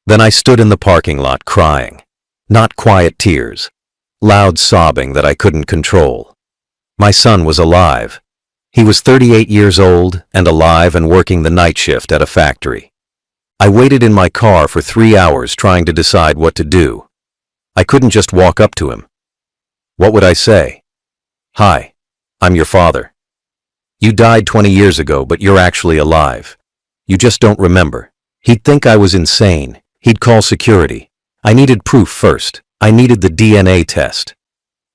Then I stood in the parking lot crying. Not quiet tears. Loud sobbing that I couldn't control. My son was alive. He was 38 years old and alive and working the night shift at a factory. I waited in my car for 3 hours trying to decide what to do. I couldn't just walk up to him. What would I say? Hi, I'm your father. You died 20 years ago, but you're actually alive. You just don't remember. He'd think I was insane. He'd call security. I needed proof first. I needed the DNA test.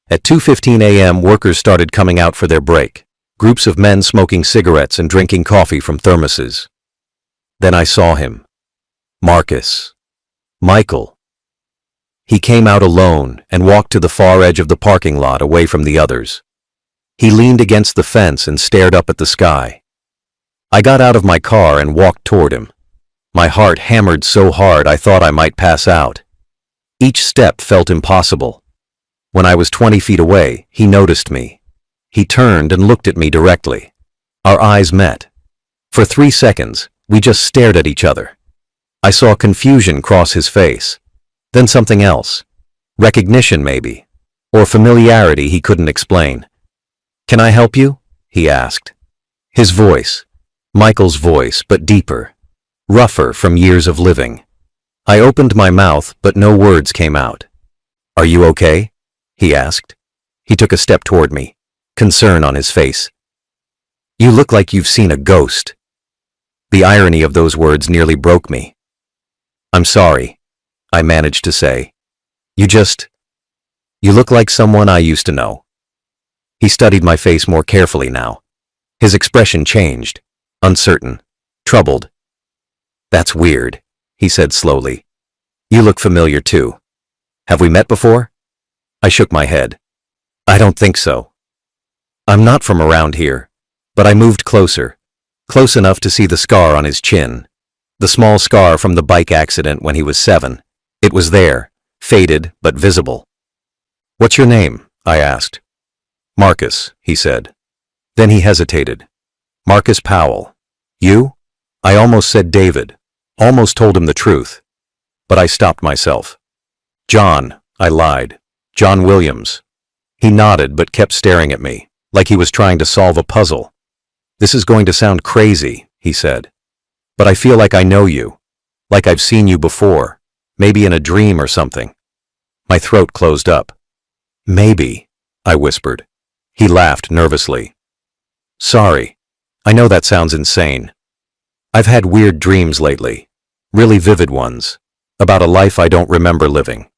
At 2:15 a.m., workers started coming out for their break. Groups of men smoking cigarettes and drinking coffee from thermoses. Then I saw him. Marcus. Michael. He came out alone and walked to the far edge of the parking lot away from the others. He leaned against the fence and stared up at the sky. I got out of my car and walked toward him. My heart hammered so hard I thought I might pass out. Each step felt impossible. When I was 20 feet away, he noticed me. He turned and looked at me directly. Our eyes met. For 3 seconds, we just stared at each other. I saw confusion cross his face. Then something else. Recognition, maybe. Or familiarity he couldn't explain. Can I help you? He asked. His voice. Michael's voice, but deeper. Rougher from years of living. I opened my mouth, but no words came out. Are you okay? He asked. He took a step toward me, concern on his face. You look like you've seen a ghost. The irony of those words nearly broke me. I'm sorry, I managed to say. You look like someone I used to know. He studied my face more carefully now. His expression changed, uncertain, troubled. That's weird, he said slowly. You look familiar too. Have we met before? I shook my head. I don't think so. I'm not from around here, but I moved closer, close enough to see the scar on his chin. The small scar from the bike accident when he was 7. It was there, faded but visible. What's your name? I asked. Marcus, he said. Then he hesitated. Marcus Powell. You? I almost said David, almost told him the truth. But I stopped myself. John, I lied. John Williams. He nodded but kept staring at me, like he was trying to solve a puzzle. This is going to sound crazy, he said. But I feel like I know you. Like I've seen you before. Maybe in a dream or something. My throat closed up. Maybe, I whispered. He laughed nervously. Sorry. I know that sounds insane. I've had weird dreams lately. Really vivid ones. About a life I don't remember living.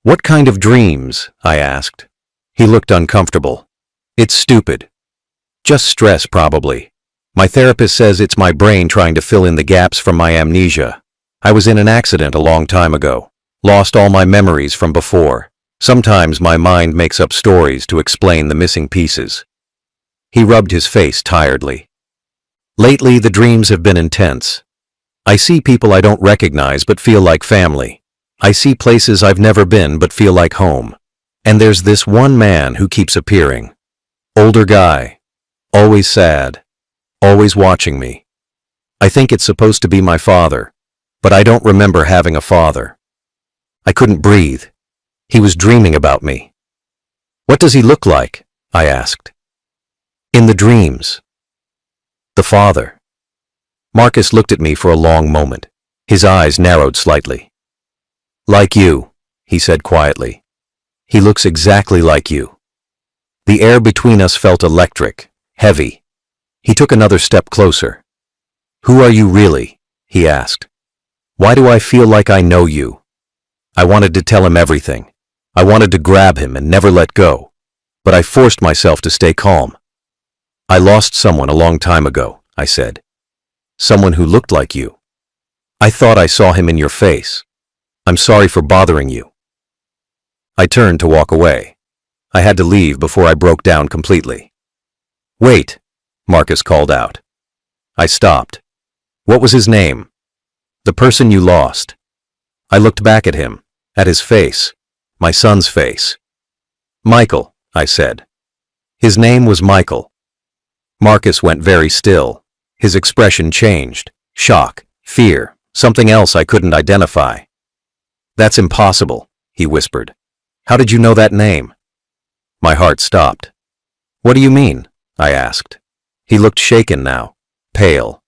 What kind of dreams? I asked. He looked uncomfortable. It's stupid. Just stress, probably. My therapist says it's my brain trying to fill in the gaps from my amnesia. I was in an accident a long time ago. Lost all my memories from before. Sometimes my mind makes up stories to explain the missing pieces. He rubbed his face tiredly. Lately, the dreams have been intense. I see people I don't recognize but feel like family. I see places I've never been but feel like home. And there's this one man who keeps appearing. Older guy. Always sad. Always watching me. I think it's supposed to be my father, but I don't remember having a father. I couldn't breathe. He was dreaming about me. What does he look like? I asked. In the dreams. The father. Marcus looked at me for a long moment. His eyes narrowed slightly. Like you, he said quietly. He looks exactly like you. The air between us felt electric, heavy. He took another step closer. Who are you really? He asked. Why do I feel like I know you? I wanted to tell him everything. I wanted to grab him and never let go. But I forced myself to stay calm. I lost someone a long time ago, I said. Someone who looked like you. I thought I saw him in your face. I'm sorry for bothering you. I turned to walk away. I had to leave before I broke down completely. Wait, Marcus called out. I stopped. What was his name? The person you lost. I looked back at him, at his face, my son's face. Michael, I said. His name was Michael. Marcus went very still. His expression changed. Shock, fear, something else I couldn't identify. That's impossible, he whispered. How did you know that name? My heart stopped. What do you mean? I asked. He looked shaken now, pale.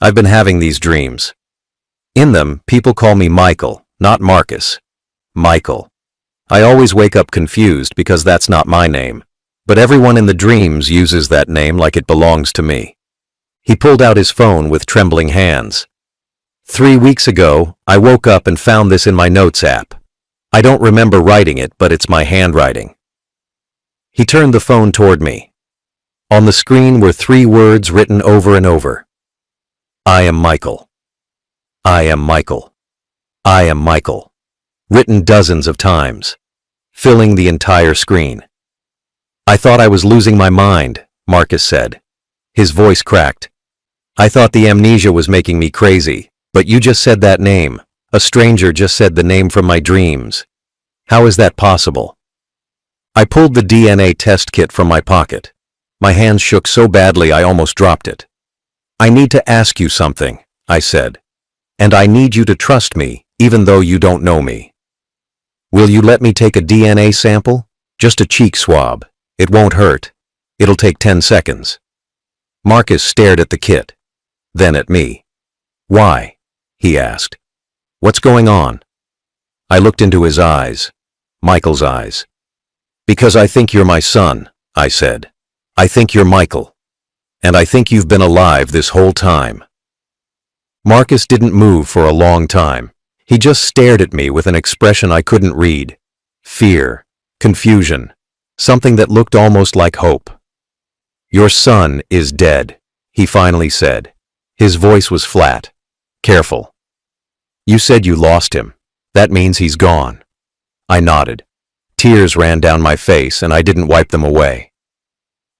I've been having these dreams. In them, people call me Michael, not Marcus. Michael. I always wake up confused because that's not my name. But everyone in the dreams uses that name like it belongs to me. He pulled out his phone with trembling hands. 3 weeks ago, I woke up and found this in my notes app. I don't remember writing it, but it's my handwriting. He turned the phone toward me. On the screen were 3 words written over and over. I am Michael. I am Michael. I am Michael. Written dozens of times, filling the entire screen. I thought I was losing my mind, Marcus said. His voice cracked. I thought the amnesia was making me crazy, but you just said that name. A stranger just said the name from my dreams. How is that possible? I pulled the DNA test kit from my pocket. My hands shook so badly I almost dropped it. I need to ask you something, I said. And I need you to trust me, even though you don't know me. Will you let me take a DNA sample? Just a cheek swab. It won't hurt. It'll take 10 seconds. Marcus stared at the kit, then at me. Why? He asked. What's going on? I looked into his eyes, Michael's eyes. Because I think you're my son, I said. I think you're Michael. And I think you've been alive this whole time. Marcus didn't move for a long time. He just stared at me with an expression I couldn't read. Fear, confusion, something that looked almost like hope. Your son is dead, he finally said. His voice was flat, careful. You said you lost him. That means he's gone. I nodded. Tears ran down my face and I didn't wipe them away.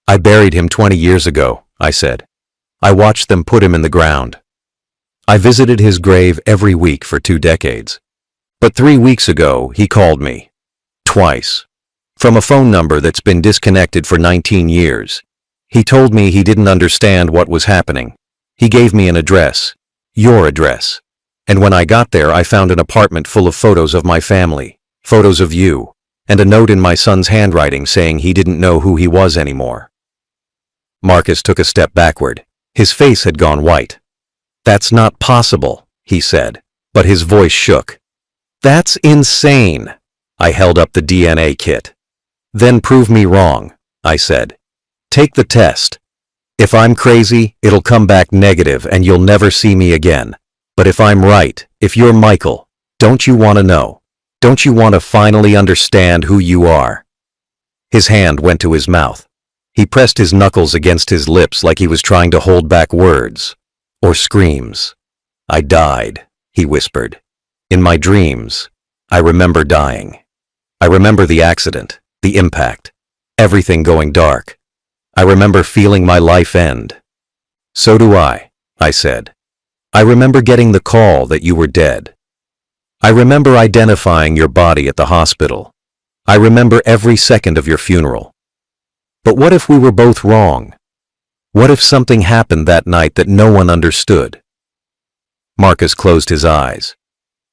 I buried him 20 years ago, I said. I watched them put him in the ground. I visited his grave every week for 2 decades. But 3 weeks ago, he called me. Twice. From a phone number that's been disconnected for 19 years. He told me he didn't understand what was happening. He gave me an address. Your address. And when I got there, I found an apartment full of photos of my family, photos of you, and a note in my son's handwriting saying he didn't know who he was anymore. Marcus took a step backward. His face had gone white. That's not possible, he said, but his voice shook. That's insane. I held up the DNA kit. Then prove me wrong, I said. Take the test. If I'm crazy, it'll come back negative and you'll never see me again. But if I'm right, if you're Michael, don't you want to know? Don't you want to finally understand who you are? His hand went to his mouth. He pressed his knuckles against his lips like he was trying to hold back words or screams. I died, he whispered. In my dreams, I remember dying. I remember the accident, the impact, everything going dark. I remember feeling my life end. So do I said. I remember getting the call that you were dead. I remember identifying your body at the hospital. I remember every second of your funeral. But what if we were both wrong? What if something happened that night that no one understood? Marcus closed his eyes.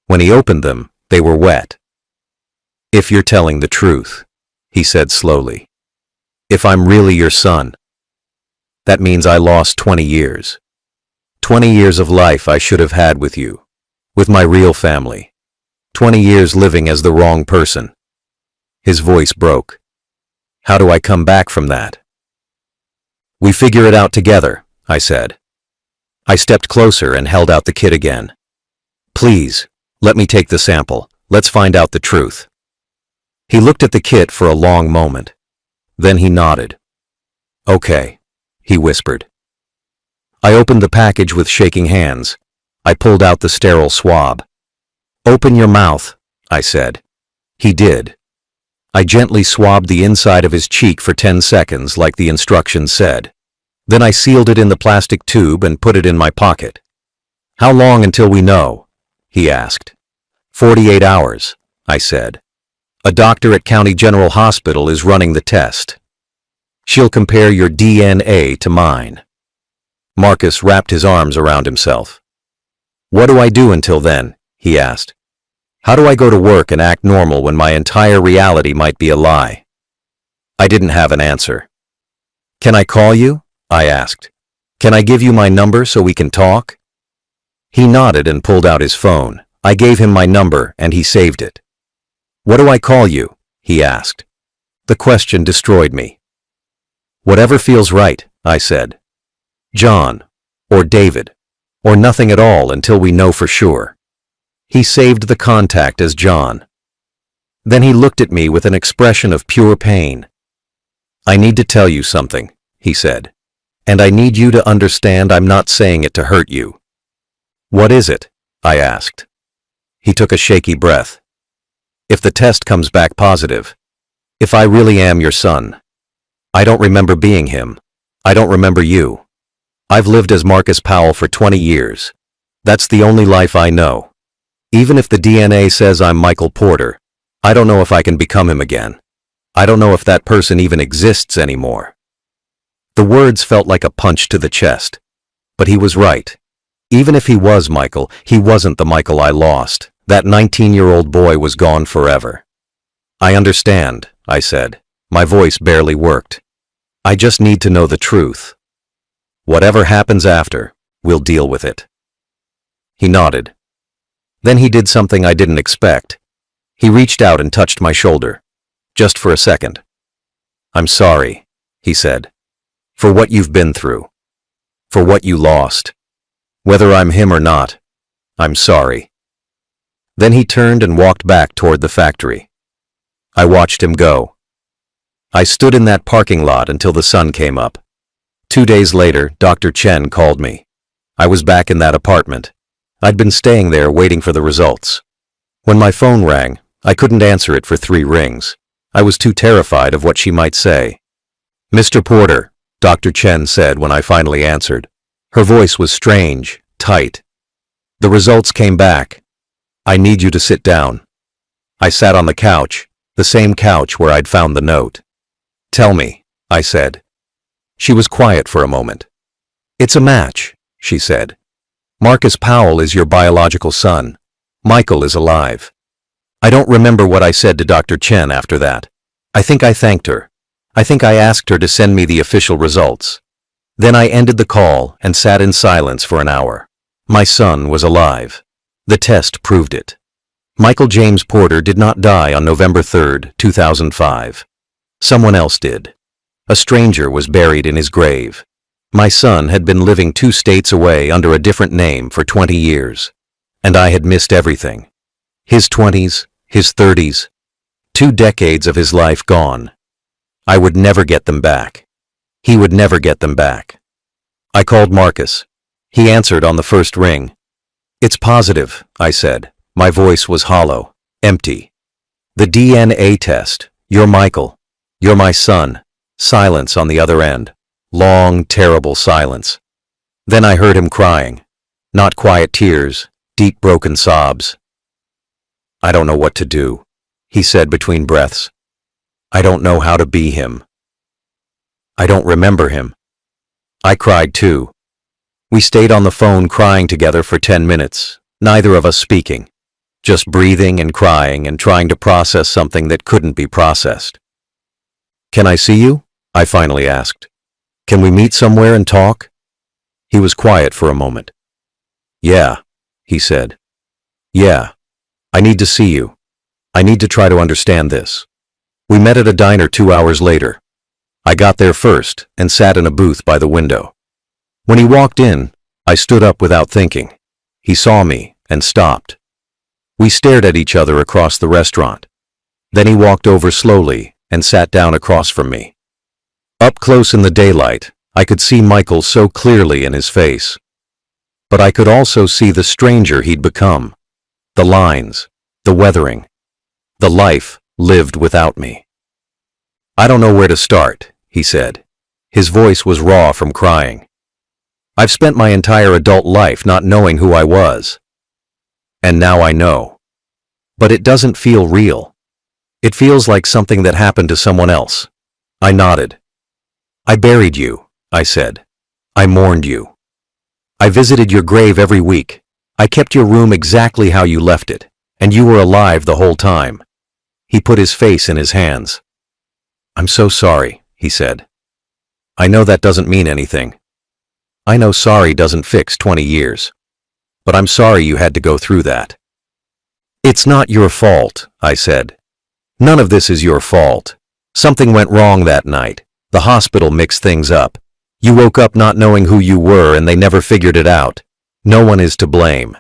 When he opened them, they were wet. If you're telling the truth, he said slowly. If I'm really your son, that means I lost 20 years. 20 years of life I should have had with you, with my real family. 20 years living as the wrong person. His voice broke. How do I come back from that? We figure it out together, I said. I stepped closer and held out the kit again. Please, let me take the sample. Let's find out the truth. He looked at the kit for a long moment. Then he nodded. Okay, he whispered. I opened the package with shaking hands. I pulled out the sterile swab. Open your mouth, I said. He did. I gently swabbed the inside of his cheek for 10 seconds like the instructions said. Then I sealed it in the plastic tube and put it in my pocket. How long until we know? He asked. 48 hours, I said. A doctor at County General Hospital is running the test. She'll compare your DNA to mine. Marcus wrapped his arms around himself. What do I do until then? He asked. How do I go to work and act normal when my entire reality might be a lie? I didn't have an answer. Can I call you? I asked. Can I give you my number so we can talk? He nodded and pulled out his phone. I gave him my number and he saved it. What do I call you? He asked. The question destroyed me. Whatever feels right, I said. John, or David, or nothing at all until we know for sure. He saved the contact as John. Then he looked at me with an expression of pure pain. I need to tell you something, he said. And I need you to understand I'm not saying it to hurt you. What is it? I asked. He took a shaky breath. If the test comes back positive, if I really am your son, I don't remember being him. I don't remember you. I've lived as Marcus Powell for 20 years. That's the only life I know. Even if the DNA says I'm Michael Porter, I don't know if I can become him again. I don't know if that person even exists anymore. The words felt like a punch to the chest. But he was right. Even if he was Michael, he wasn't the Michael I lost. That 19-year-old boy was gone forever. I understand, I said. My voice barely worked. I just need to know the truth. Whatever happens after, we'll deal with it. He nodded. Then he did something I didn't expect. He reached out and touched my shoulder. Just for a second. I'm sorry, he said. For what you've been through. For what you lost. Whether I'm him or not, I'm sorry. Then he turned and walked back toward the factory. I watched him go. I stood in that parking lot until the sun came up. 2 days later, Dr. Chen called me. I was back in that apartment. I'd been staying there waiting for the results. When my phone rang, I couldn't answer it for 3 rings. I was too terrified of what she might say. Mr. Porter, Dr. Chen said when I finally answered. Her voice was strange, tight. The results came back. I need you to sit down. I sat on the couch, the same couch where I'd found the note. Tell me, I said. She was quiet for a moment. It's a match, she said. Marcus Powell is your biological son. Michael is alive. I don't remember what I said to Dr. Chen after that. I think I thanked her. I think I asked her to send me the official results. Then I ended the call and sat in silence for an hour. My son was alive. The test proved it. Michael James Porter did not die on November 3, 2005. Someone else did. A stranger was buried in his grave. My son had been living 2 states away under a different name for 20 years. And I had missed everything. His 20s, his 30s. 2 decades of his life gone. I would never get them back. He would never get them back. I called Marcus. He answered on the first ring. It's positive, I said. My voice was hollow, empty. The DNA test. You're Michael. You're my son. Silence on the other end. Long, terrible silence. Then I heard him crying. Not quiet tears, deep broken sobs. I don't know what to do, he said between breaths. I don't know how to be him. I don't remember him. I cried too. We stayed on the phone crying together for 10 minutes, neither of us speaking, just breathing and crying and trying to process something that couldn't be processed. Can I see you? I finally asked. Can we meet somewhere and talk? He was quiet for a moment. Yeah, he said. Yeah, I need to see you. I need to try to understand this. We met at a diner 2 hours later. I got there first and sat in a booth by the window. When he walked in, I stood up without thinking. He saw me and stopped. We stared at each other across the restaurant. Then he walked over slowly and sat down across from me. Up close in the daylight, I could see Michael so clearly in his face. But I could also see the stranger he'd become. The lines, the weathering, the life lived without me. I don't know where to start, he said. His voice was raw from crying. I've spent my entire adult life not knowing who I was. And now I know. But it doesn't feel real. It feels like something that happened to someone else. I nodded. I buried you, I said. I mourned you. I visited your grave every week. I kept your room exactly how you left it, and you were alive the whole time. He put his face in his hands. I'm so sorry, he said. I know that doesn't mean anything. I know sorry doesn't fix 20 years. But I'm sorry you had to go through that. It's not your fault, I said. None of this is your fault. Something went wrong that night. The hospital mixed things up. You woke up not knowing who you were and they never figured it out. No one is to blame.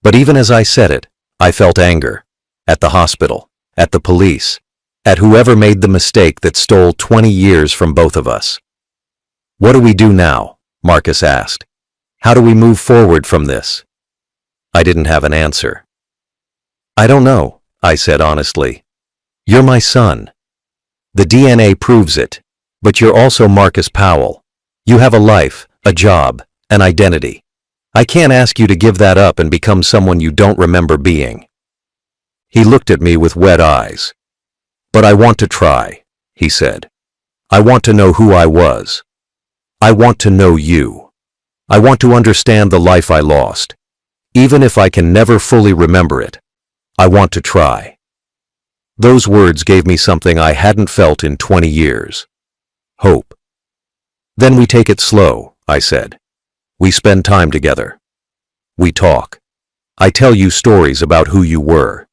But even as I said it, I felt anger. At the hospital, at the police, at whoever made the mistake that stole 20 years from both of us. What do we do now? Marcus asked. How do we move forward from this? I didn't have an answer. I don't know, I said honestly. You're my son. The DNA proves it, but you're also Marcus Powell. You have a life, a job, an identity. I can't ask you to give that up and become someone you don't remember being. He looked at me with wet eyes. But I want to try, he said. I want to know who I was. I want to know you. I want to understand the life I lost. Even if I can never fully remember it, I want to try. Those words gave me something I hadn't felt in 20 years. Hope. Then we take it slow, I said. We spend time together. We talk. I tell you stories about who you were.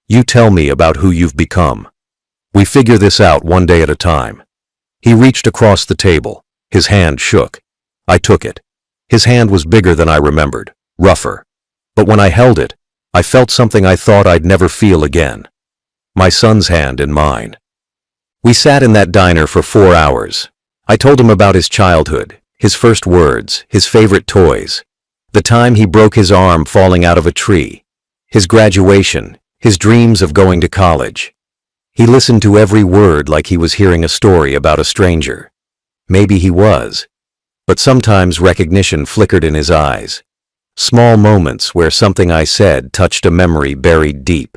You tell me about who you've become. We figure this out one day at a time. He reached across the table. His hand shook. I took it. His hand was bigger than I remembered, rougher. But when I held it, I felt something I thought I'd never feel again. My son's hand in mine. We sat in that diner for 4 hours. I told him about his childhood, his first words, his favorite toys, the time he broke his arm falling out of a tree, his graduation, his dreams of going to college. He listened to every word like he was hearing a story about a stranger. Maybe he was, but sometimes recognition flickered in his eyes. Small moments where something I said touched a memory buried deep.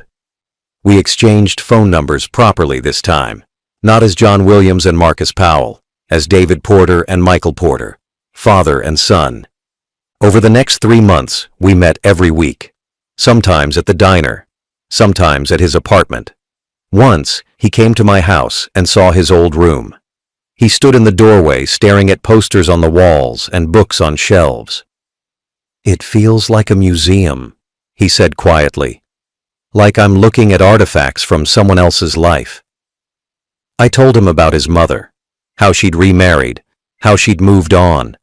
We exchanged phone numbers properly this time, not as John Williams and Marcus Powell, as David Porter and Michael Porter, father and son. Over the next 3 months, we met every week, sometimes at the diner, sometimes at his apartment. Once, he came to my house and saw his old room. He stood in the doorway staring at posters on the walls and books on shelves. It feels like a museum, he said quietly. Like I'm looking at artifacts from someone else's life. I told him about his mother, how she'd remarried, how she'd moved on.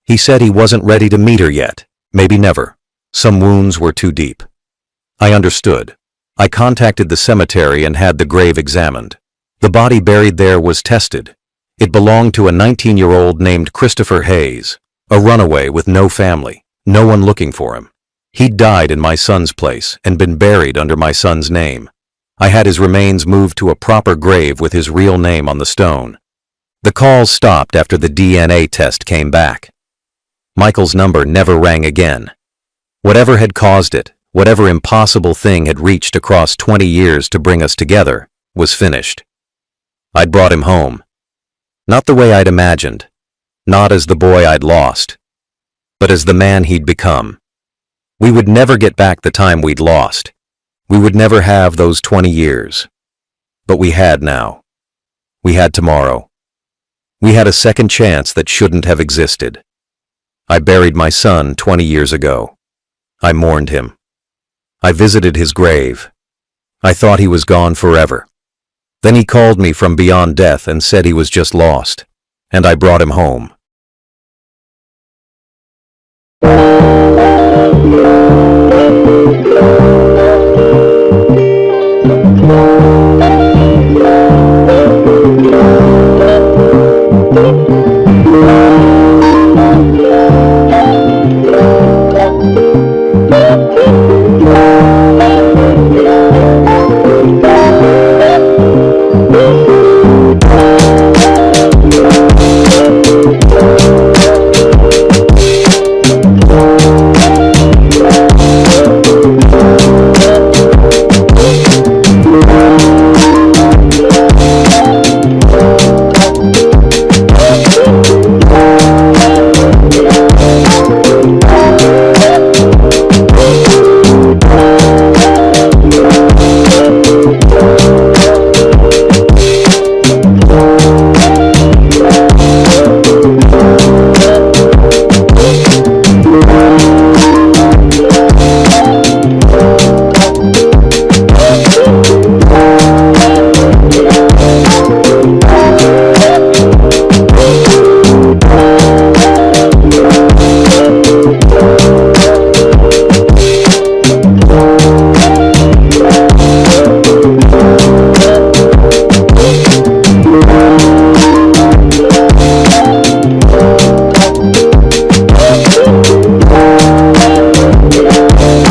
He said he wasn't ready to meet her yet, maybe never. Some wounds were too deep. I understood. I contacted the cemetery and had the grave examined. The body buried there was tested. It belonged to a 19-year-old named Christopher Hayes, a runaway with no family, no one looking for him. He'd died in my son's place and been buried under my son's name. I had his remains moved to a proper grave with his real name on the stone. The calls stopped after the DNA test came back. Michael's number never rang again. Whatever had caused it, whatever impossible thing had reached across 20 years to bring us together, was finished. I'd brought him home. Not the way I'd imagined, not as the boy I'd lost, but as the man he'd become. We would never get back the time we'd lost. We would never have those 20 years. But we had now. We had tomorrow. We had a second chance that shouldn't have existed. I buried my son 20 years ago. I mourned him. I visited his grave. I thought he was gone forever. Then he called me from beyond death and said he was just lost, and I brought him home.